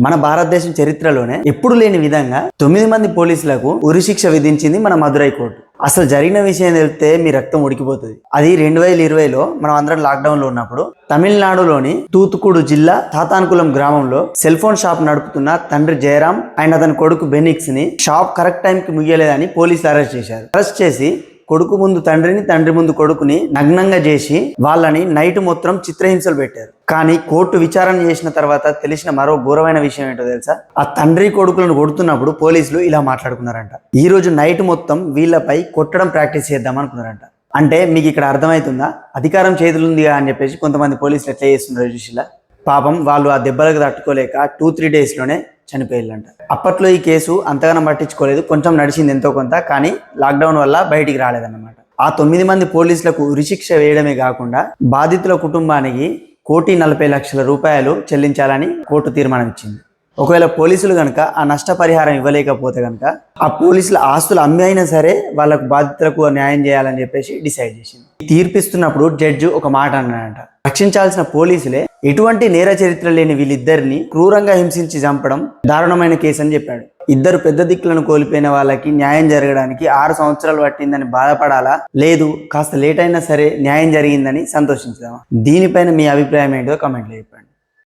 మన భారతదేశం చరిత్రలోనే ఎప్పుడు లేని విధంగా 9 మంది పోలీసులకు ఉరిశిక్ష విధించింది మన మదురై కోర్టు. అసలు జరిగిన విషయం తెలిస్తే మీ రక్తం ఉడికిపోతుంది. అది 2020లో మనం అందరం లాక్డౌన్ లో ఉన్నప్పుడు తమిళనాడులోని తూతుకుడు జిల్లా తాతాన్కులం గ్రామంలో సెల్ ఫోన్ షాప్ నడుపుతున్న తండ్రి జయరాం అండ్ అతని కొడుకు బెనిక్స్ ని షాప్ కరెక్ట్ టైం కి ముగియలేదని పోలీసులు అరెస్ట్ చేశారు. అరెస్ట్ చేసి కొడుకు ముందు తండ్రిని, తండ్రి ముందు కొడుకుని నగ్నంగా చేసి వాళ్ళని నైట్ మొత్తం చిత్రహింసలు పెట్టారు. కానీ కోర్టు విచారణ చేసిన తర్వాత తెలిసిన మరో ఘోరమైన విషయం ఏంటో తెలుసా? ఆ తండ్రి కొడుకులను కొడుతున్నప్పుడు పోలీసులు ఇలా మాట్లాడుకున్నారంట. ఈ రోజు నైట్ మొత్తం వీళ్ళపై కొట్టడం ప్రాక్టీస్ చేద్దాం అనుకున్నారంట. అంటే మీకు ఇక్కడ అర్థమవుతుందా? అధికారం చేతులుందిగా అని చెప్పేసి కొంతమంది పోలీసులు ఎట్లా చేస్తున్నారు చూసిలా. పాపం వాళ్ళు ఆ దెబ్బలకు తట్టుకోలేక 2-3 డేస్లోనే చనిపోయారంట. అప్పట్లో ఈ కేసు అంతగానం పట్టించుకోలేదు, కొంచెం నడిచింది ఎంతో కొంత, కానీ లాక్డౌన్ వల్ల బయటికి రాలేదన్నమాట. ఆ 9 మంది పోలీసులకు ఉరిశిక్ష వేయడమే కాకుండా బాధితుల కుటుంబానికి 1,40,00,000 రూపాయలు చెల్లించాలని కోర్టు తీర్మానం ఇచ్చింది. ఒకవేళ పోలీసులు కనుక ఆ నష్టపరిహారం ఇవ్వలేకపోతే కనుక ఆ పోలీసుల ఆస్తులు అమ్మి అయినా సరే వాళ్ళకు బాధితులకు న్యాయం చేయాలని చెప్పేసి డిసైడ్ చేసింది. తీర్పిస్తున్నప్పుడు జడ్జి ఒక మాట అన్నాడంట, రక్షించాల్సిన పోలీసులే ఎటువంటి నేర చరిత్ర లేని వీళ్ళిద్దరిని క్రూరంగా హింసించి చంపడం దారుణమైన కేసు అని చెప్పాడు. ఇద్దరు పెద్ద దిక్కులను కోల్పోయిన వాళ్ళకి న్యాయం జరగడానికి 6 సంవత్సరాలు పట్టిందని బాధపడాలా, లేదు కాస్త లేట్ అయినా సరే న్యాయం జరిగిందని సంతోషించుదామా? దీనిపైన మీ అభిప్రాయం ఏంటో కామెంట్లో చెప్పండి.